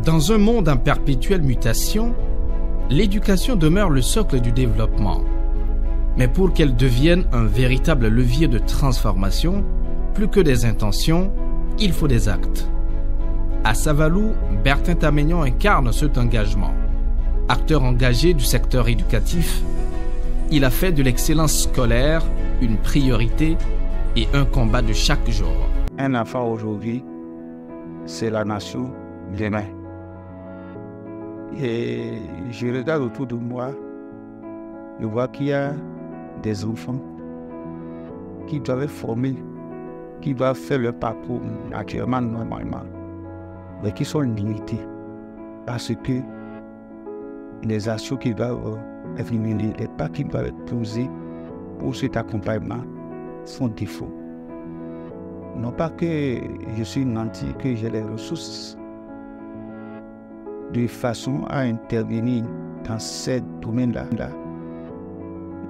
Dans un monde en perpétuelle mutation, l'éducation demeure le socle du développement. Mais pour qu'elle devienne un véritable levier de transformation, plus que des intentions, il faut des actes. À Savalou, Bertin Tamegnon incarne cet engagement. Acteur engagé du secteur éducatif, il a fait de l'excellence scolaire une priorité et un combat de chaque jour. Un enfant aujourd'hui, c'est la nation demain. Et je regarde autour de moi, je vois qu'il y a des enfants qui doivent être formés, qui doivent faire leur parcours naturellement, normalement, mais qui sont limités parce que les actions qui doivent être menées, les pas qui doivent être posés pour cet accompagnement sont défauts. Non pas que je suis nanti, que j'ai les ressources de façon à intervenir dans ces domaines-là,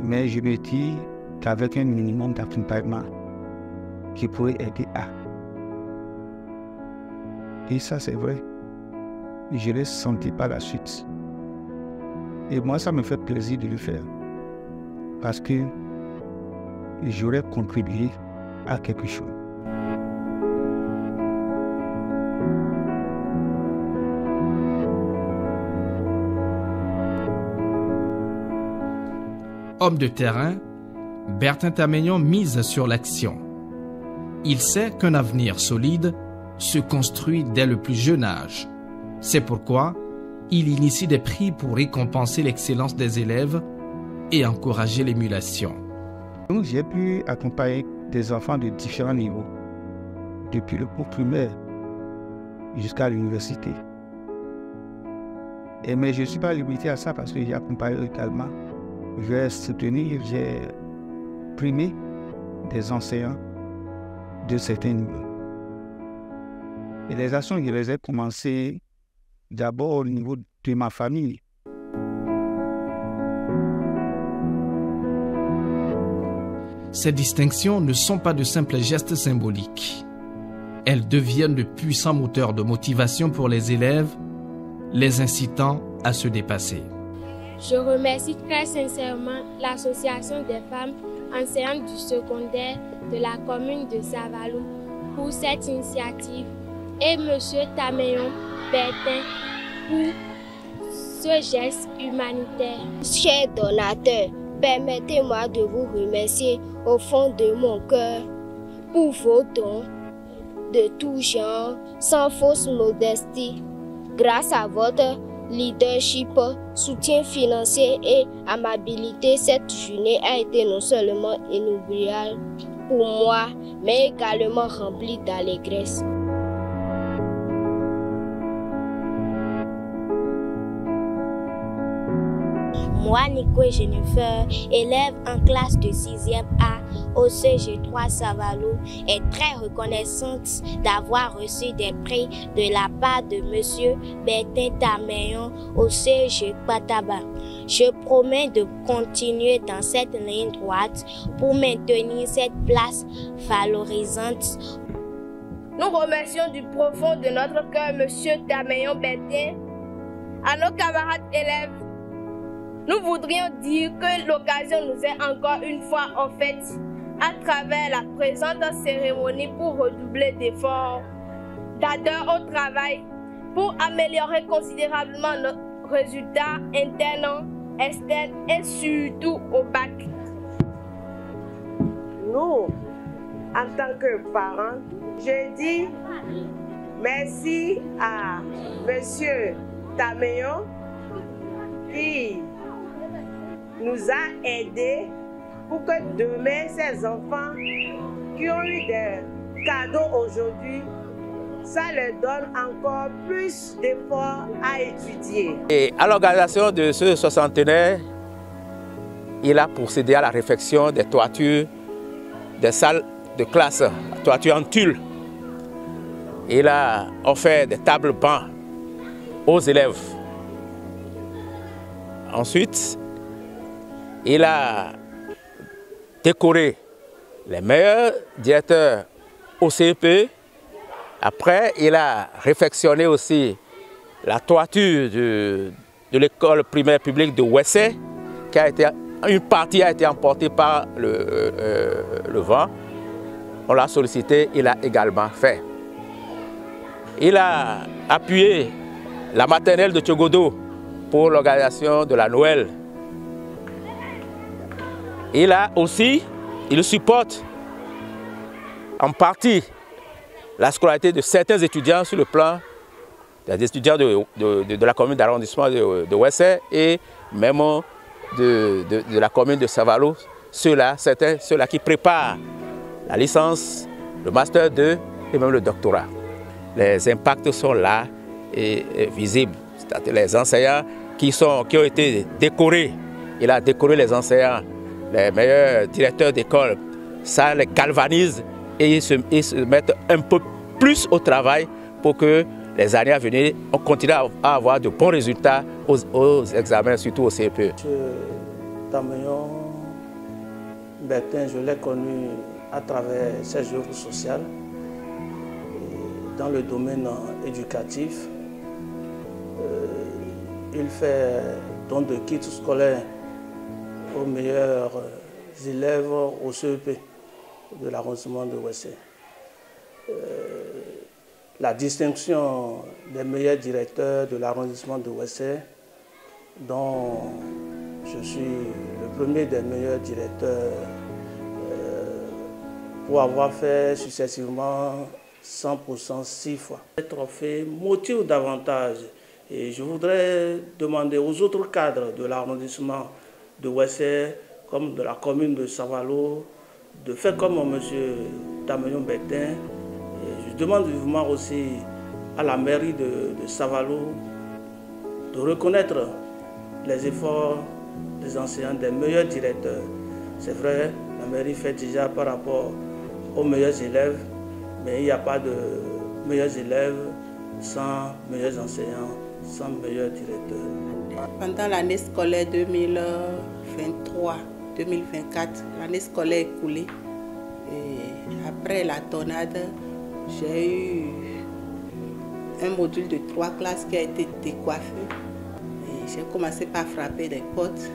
mais je me dis qu'avec un minimum d'accompagnement qui pourrait aider à. Et ça, c'est vrai. Je l'ai senti par la suite. Et moi, ça me fait plaisir de le faire. Parce que j'aurais contribué à quelque chose. Homme de terrain, Bertin Tamegnon mise sur l'action. Il sait qu'un avenir solide se construit dès le plus jeune âge. C'est pourquoi il initie des prix pour récompenser l'excellence des élèves et encourager l'émulation. Donc j'ai pu accompagner des enfants de différents niveaux, depuis le cours primaire jusqu'à l'université. Mais je ne suis pas limité à ça parce que j'ai accompagné également. J'ai soutenu, j'ai primé des enseignants de certains niveaux. Et les actions, je les ai commencées d'abord au niveau de ma famille. Ces distinctions ne sont pas de simples gestes symboliques. Elles deviennent de puissants moteurs de motivation pour les élèves, les incitant à se dépasser. Je remercie très sincèrement l'Association des femmes enseignantes du secondaire de la commune de Savalou pour cette initiative et M. Tamegnon Bertin pour ce geste humanitaire. Chers donateurs, permettez-moi de vous remercier au fond de mon cœur pour vos dons de tout genre, sans fausse modestie. Grâce à votre leadership, soutien financier et amabilité, cette journée a été non seulement inoubliable pour moi, mais également remplie d'allégresse. Moi, Nico Jennifer, élève en classe de 6e A au CG3 Savalou, est très reconnaissante d'avoir reçu des prix de la part de M. Bertin Tamegnon au CG Pataba. Je promets de continuer dans cette ligne droite pour maintenir cette place valorisante. Nous remercions du profond de notre cœur M. Tamegnon Bertin, à nos camarades élèves. Nous voudrions dire que l'occasion nous est encore une fois offerte à travers la présente cérémonie pour redoubler d'efforts, d'ardeur au travail, pour améliorer considérablement nos résultats internes, externes et surtout au bac. Nous, en tant que parents, je dis merci à M. Tamegnon qui nous a aidés pour que demain, ces enfants qui ont eu des cadeaux aujourd'hui, ça leur donne encore plus d'efforts à étudier. Et à l'organisation de ce soixantenaire, il a procédé à la réfection des toitures des salles de classe, toitures en tulle. Il a offert des tables bancs aux élèves. Ensuite, il a décoré les meilleurs directeurs au CEP. Après, il a réfectionné aussi la toiture de l'école primaire publique de Wessé, une partie a été emportée par le vent. On l'a sollicité, il a également fait. Il a appuyé la maternelle de Tchogodo pour l'organisation de la Noël. Il supporte en partie la scolarité de certains étudiants sur le plan des étudiants de la commune d'arrondissement de Wessé et même de la commune de Savalo, ceux-là qui préparent la licence, le master 2 et même le doctorat. Les impacts sont là et visibles. C'est-à-dire les enseignants qui ont été décorés. Il a décoré les enseignants, les meilleurs directeurs d'école. Ça les galvanise et ils se mettent un peu plus au travail pour que les années à venir, on continue à avoir de bons résultats aux examens, surtout au CEPE. M. Tameyon Bertin, je l'ai connu à travers ses œuvres sociales dans le domaine éducatif. Il fait don de kits scolaires aux meilleurs élèves au CEP de l'arrondissement de Wessé. La distinction des meilleurs directeurs de l'arrondissement de Wessé, dont je suis le premier des meilleurs directeurs pour avoir fait successivement 100% 6 fois. Ce trophée motive davantage et je voudrais demander aux autres cadres de l'arrondissement de Wessé, comme de la commune de Savalo, de faire comme M. Tameyon Bertin. Je demande vivement aussi à la mairie de Savalo de reconnaître les efforts des enseignants, des meilleurs directeurs. C'est vrai, la mairie fait déjà par rapport aux meilleurs élèves, mais il n'y a pas de meilleurs élèves sans meilleurs enseignants, sans meilleurs directeurs. Pendant l'année scolaire 2023-2024, l'année scolaire écoulée, et après la tornade, j'ai eu un module de 3 classes qui a été décoiffé. J'ai commencé par frapper des portes.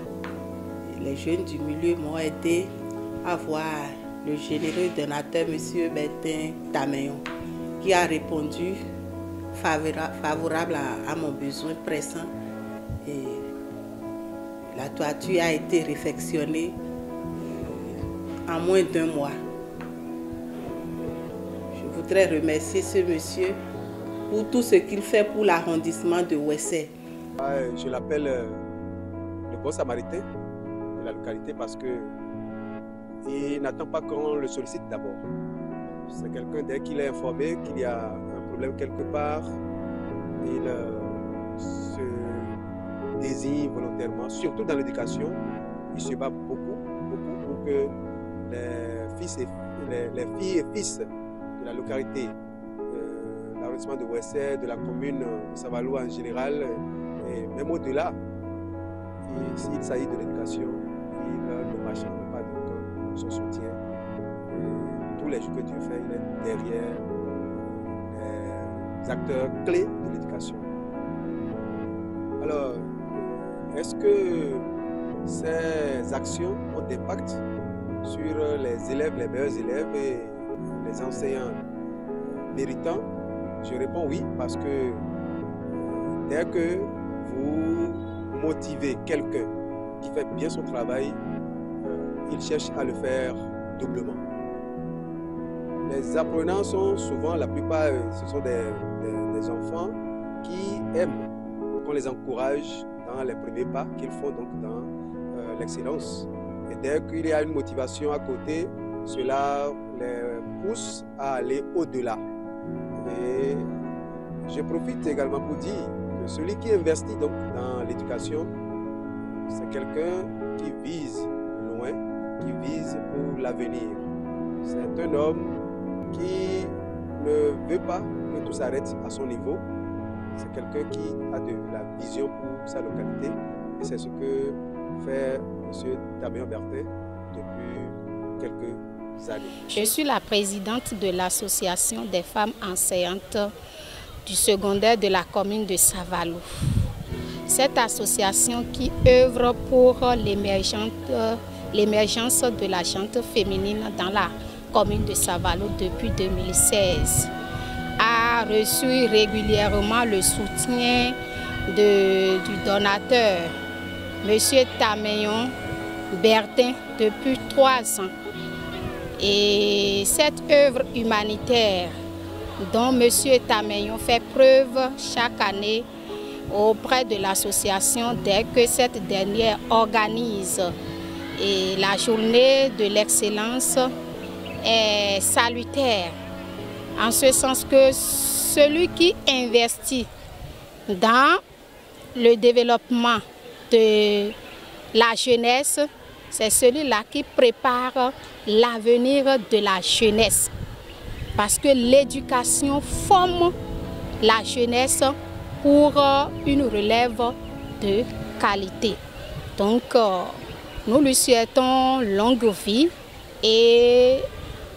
Les jeunes du milieu m'ont aidé à voir le généreux donateur, M. Bertin Tameyon, qui a répondu favorable à mon besoin pressant. Et la toiture a été réfectionnée en moins d'1 mois. Je voudrais remercier ce monsieur pour tout ce qu'il fait pour l'arrondissement de Wessé. Je l'appelle le bon samaritain de la localité parce que il n'attend pas qu'on le sollicite d'abord. C'est quelqu'un, dès qu'il est informé qu'il y a un problème quelque part, il se désigne volontairement, surtout dans l'éducation. Il se bat beaucoup pour que les filles et fils de la localité, l'arrondissement de Wessé, de la commune de Savalo en général, et même au-delà, s'il s'agit de l'éducation, il ne marchande pas donc son soutien. Et tous les jours que Dieu fait, il est derrière les acteurs clés de l'éducation. Alors, est-ce que ces actions ont d'impact sur les élèves, les meilleurs élèves et les enseignants méritants? Je réponds oui, parce que dès que vous motivez quelqu'un qui fait bien son travail, il cherche à le faire doublement. Les apprenants sont souvent, la plupart, ce sont des enfants qui aiment qu'on les encourage dans les premiers pas qu'ils font donc dans l'excellence. Et dès qu'il y a une motivation à côté, cela les pousse à aller au-delà. Et je profite également pour dire que celui qui investit donc dans l'éducation, c'est quelqu'un qui vise loin, qui vise pour l'avenir. C'est un homme qui ne veut pas que tout s'arrête à son niveau. C'est quelqu'un qui a de la vision pour sa localité. Et c'est ce que fait M. Tameyon Bertin depuis quelques années. Je suis la présidente de l'association des femmes enseignantes du secondaire de la commune de Savalou. Cette association qui œuvre pour l'émergence de la gente féminine dans la commune de Savalou depuis 2016 a reçu régulièrement le soutien du donateur, M. Tameyon Bertin, depuis 3 ans. Et cette œuvre humanitaire dont M. Tameyon fait preuve chaque année auprès de l'association dès que cette dernière organise et la journée de l'excellence est salutaire, en ce sens que celui qui investit dans le développement de la jeunesse, c'est celui-là qui prépare l'avenir de la jeunesse. Parce que l'éducation forme la jeunesse pour une relève de qualité. Donc, nous lui souhaitons longue vie et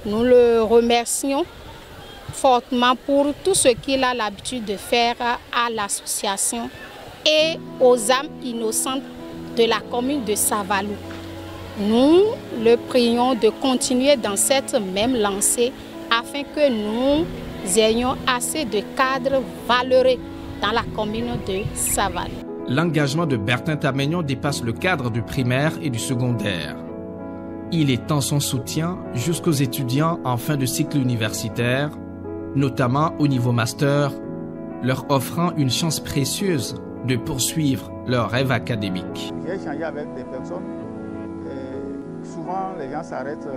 nous le remercions fortement pour tout ce qu'il a l'habitude de faire à l'association et aux âmes innocentes de la commune de Savalou. Nous le prions de continuer dans cette même lancée afin que nous ayons assez de cadres valeureux dans la commune de Savalou. L'engagement de Bertin Tameyon dépasse le cadre du primaire et du secondaire. Il étend son soutien jusqu'aux étudiants en fin de cycle universitaire, notamment au niveau master, leur offrant une chance précieuse de poursuivre leur rêve académique. J'ai échangé avec des personnes. Souvent, les gens s'arrêtent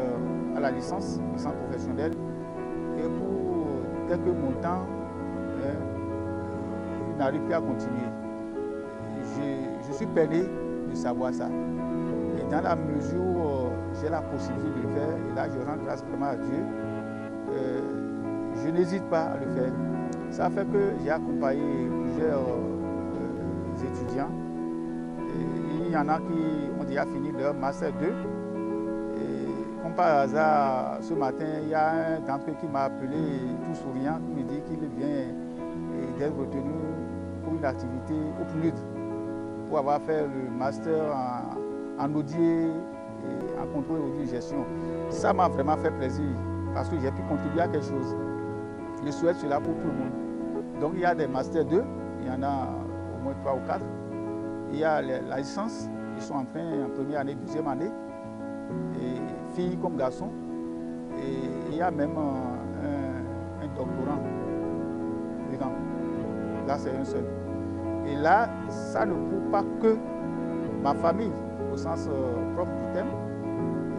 à la licence professionnelle. Et pour quelques montants, ils n'arrivent plus à continuer. Je suis peiné de savoir ça. Et dans la mesure où j'ai la possibilité de le faire, et là je rends grâce vraiment à Dieu, je n'hésite pas à le faire. Ça fait que j'ai accompagné plusieurs étudiants. Et il y en a qui ont déjà fini leur Master 2. Et comme par hasard, ce matin, il y a un d'entre eux qui m'a appelé tout souriant, qui me dit qu'il vient d'être retenu pour une activité au PNUD, pour avoir fait le master en audit et en contrôle audit et gestion. Ça m'a vraiment fait plaisir parce que j'ai pu contribuer à quelque chose. Je souhaite cela pour tout le monde. Donc il y a des Master 2, il y en a au moins 3 ou 4. Il y a la licence, ils sont en train en première année, deuxième année, et filles comme garçons. Et il y a même un doctorant dedans. Là, c'est un seul. Et là, ça ne prouve pas que ma famille, au sens propre du terme.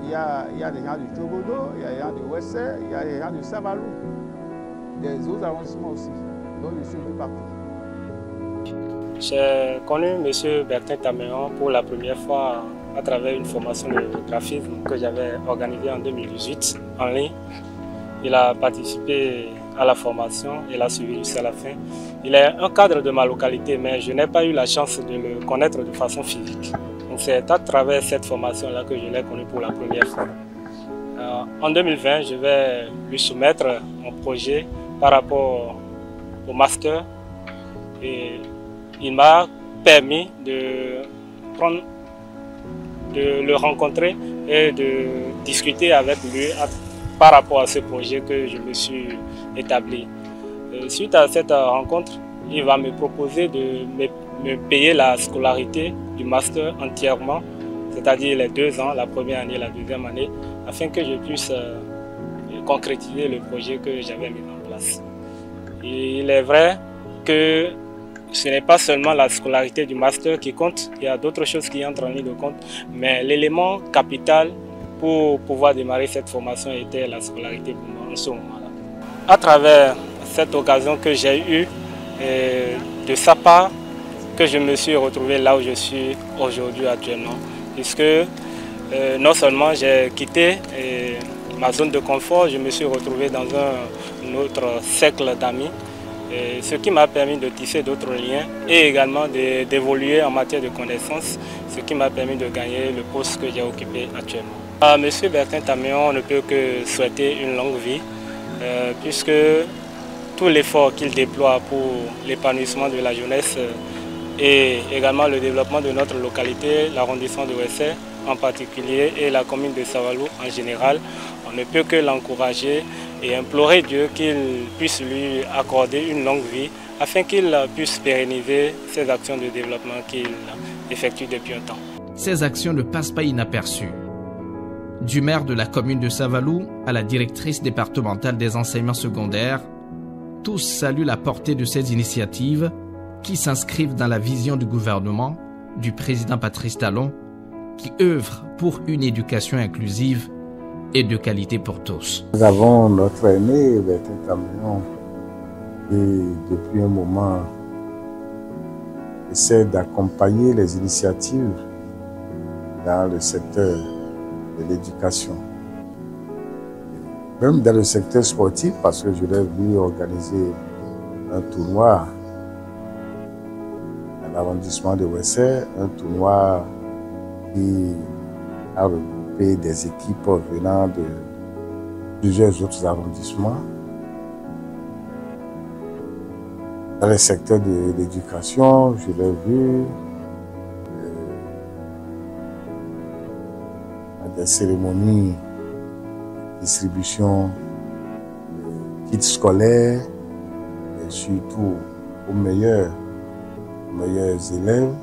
Il y a des gens de Tchogodo, il y a des gens de Ouessé, il y a des gens de Savalou, des autres arrondissements aussi. Donc je suis venu partout. J'ai connu M. Bertin Tameyon pour la première fois à travers une formation de graphisme que j'avais organisée en 2018 en ligne. Il a participé à la formation, il a suivi jusqu'à la fin. Il est un cadre de ma localité, mais je n'ai pas eu la chance de le connaître de façon physique. C'est à travers cette formation-là que je l'ai connu pour la première fois. En 2020, je vais lui soumettre mon projet par rapport au master. Et il m'a permis de le rencontrer et de discuter avec lui par rapport à ce projet que je me suis établi. Suite à cette rencontre, il va me proposer de me payer la scolarité du master entièrement, c'est-à-dire les 2 ans, la première année et la deuxième année, afin que je puisse concrétiser le projet que j'avais mis en place. Et il est vrai que ce n'est pas seulement la scolarité du master qui compte, il y a d'autres choses qui entrent en ligne de compte, mais l'élément capital pour pouvoir démarrer cette formation était la scolarité pour moi en ce moment-là. À travers cette occasion que j'ai eue de sa part, que je me suis retrouvé là où je suis aujourd'hui actuellement, puisque non seulement j'ai quitté ma zone de confort, je me suis retrouvé dans un autre cercle d'amis, ce qui m'a permis de tisser d'autres liens et également d'évoluer en matière de connaissances, ce qui m'a permis de gagner le poste que j'ai occupé actuellement. À M. Bertin Tameyon, on ne peut que souhaiter une longue vie, puisque tout l'effort qu'il déploie pour l'épanouissement de la jeunesse et également le développement de notre localité, l'arrondissement de Ouessé en particulier et la commune de Savalou en général. On ne peut que l'encourager et implorer Dieu qu'il puisse lui accorder une longue vie afin qu'il puisse pérenniser ces actions de développement qu'il effectue depuis un temps. Ces actions ne passent pas inaperçues. Du maire de la commune de Savalou à la directrice départementale des enseignements secondaires, tous saluent la portée de ces initiatives qui s'inscrivent dans la vision du gouvernement du président Patrice Talon, qui œuvre pour une éducation inclusive et de qualité pour tous. Nous avons notre aîné, Bertin Tameyon, qui depuis un moment essaie d'accompagner les initiatives dans le secteur de l'éducation. Même dans le secteur sportif, parce que je l'ai vu organiser un tournoi à l'arrondissement de Ouessé, un tournoi qui a regroupé des équipes venant de plusieurs autres arrondissements. Dans le secteur de l'éducation, je l'ai vu à des cérémonies de distribution de kits scolaires, et surtout aux meilleurs élèves,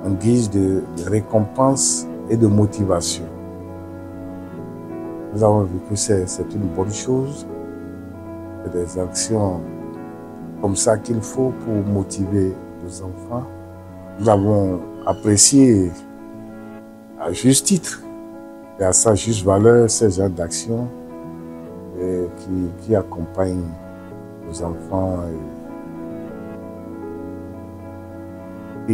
en guise de récompense et de motivation. Nous avons vu que c'est une bonne chose, des actions comme ça qu'il faut pour motiver nos enfants. Nous avons apprécié à juste titre et à sa juste valeur ces genres d'actions qui accompagnent nos enfants et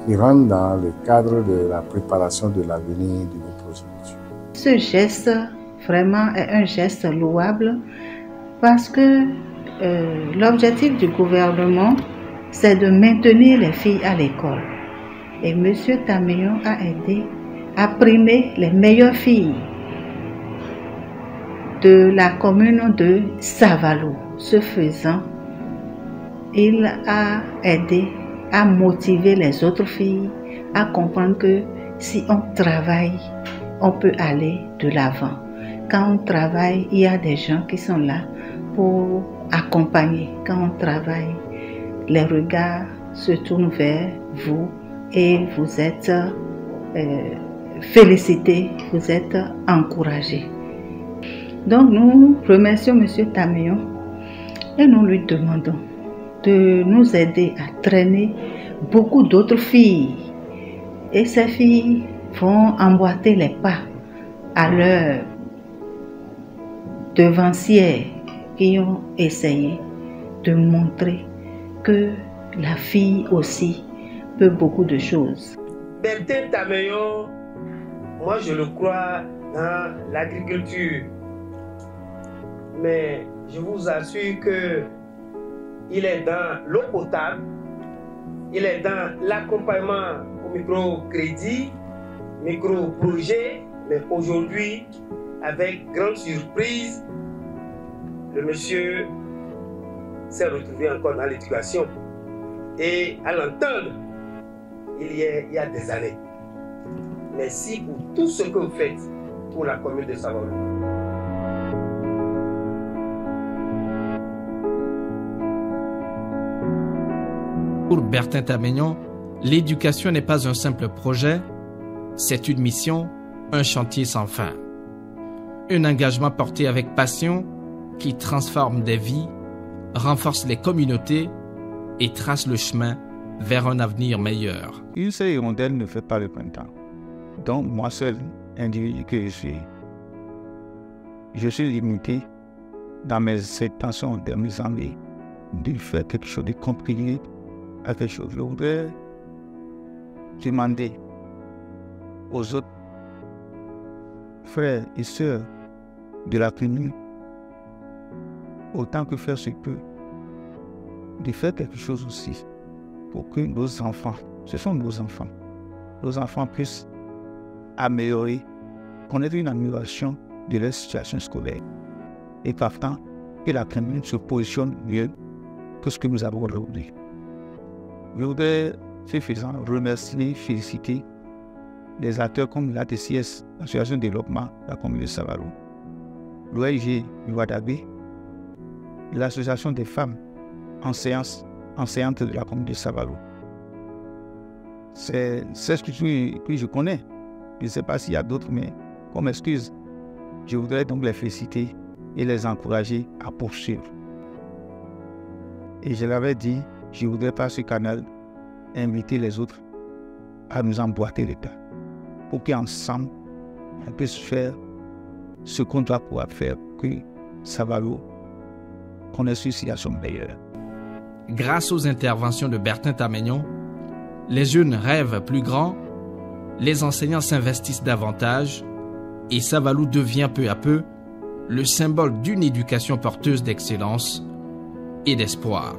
qui rentrent dans le cadre de la préparation de l'avenir de nos progénitures. Ce geste vraiment est un geste louable parce que l'objectif du gouvernement, c'est de maintenir les filles à l'école. Et M. Tameyon a aidé à primer les meilleures filles de la commune de Savalou. Ce faisant, il a aidé à motiver les autres filles à comprendre que si on travaille, on peut aller de l'avant. Quand on travaille, il y a des gens qui sont là pour accompagner. Quand on travaille, les regards se tournent vers vous et vous êtes félicités, vous êtes encouragés. Donc nous remercions M. Tameyon et nous lui demandons de nous aider à traîner beaucoup d'autres filles. Et ces filles vont emboîter les pas à leurs devancières qui ont essayé de montrer que la fille aussi peut beaucoup de choses. Bertin Tameyon, moi je le crois dans l'agriculture. Mais je vous assure que il est dans l'eau potable, il est dans l'accompagnement au microcrédit, micro-projet, mais aujourd'hui, avec grande surprise, le monsieur s'est retrouvé encore dans l'éducation. Et à l'entendre, il y a des années. Merci pour tout ce que vous faites pour la commune de Savalou. Pour Bertin Tameyon, l'éducation n'est pas un simple projet, c'est une mission, un chantier sans fin. Un engagement porté avec passion qui transforme des vies, renforce les communautés et trace le chemin vers un avenir meilleur. Une seule hirondelle ne fait pas le printemps. Donc moi seul, individu que je suis limité dans mes intentions, dans mes envies, de faire quelque chose, de contribuer à quelque chose. Je voudrais demander aux autres frères et sœurs de la commune, autant que faire se peut, de faire quelque chose aussi pour que nos enfants, ce sont nos enfants puissent améliorer, connaître une amélioration de leur situation scolaire. Et partant, que la commune se positionne mieux que ce que nous avons aujourd'hui. Je voudrais, ce faisant, remercier, féliciter des acteurs comme l'ATCS, l'Association de développement de la commune de Savalou, l'ONG Ouadabé, l'Association des femmes enseignantes de la commune de Savalou. C'est ce que je connais. Je ne sais pas s'il y a d'autres, mais comme excuse, je voudrais donc les féliciter et les encourager à poursuivre. Et je l'avais dit, je voudrais par ce canal inviter les autres à nous emboîter le pas pour qu'ensemble, on puisse faire ce qu'on doit pouvoir faire pour que Savalou connaisse une situation meilleure. Grâce aux interventions de Bertin Tamegnon, les jeunes rêvent plus grand, les enseignants s'investissent davantage et Savalou devient peu à peu le symbole d'une éducation porteuse d'excellence et d'espoir.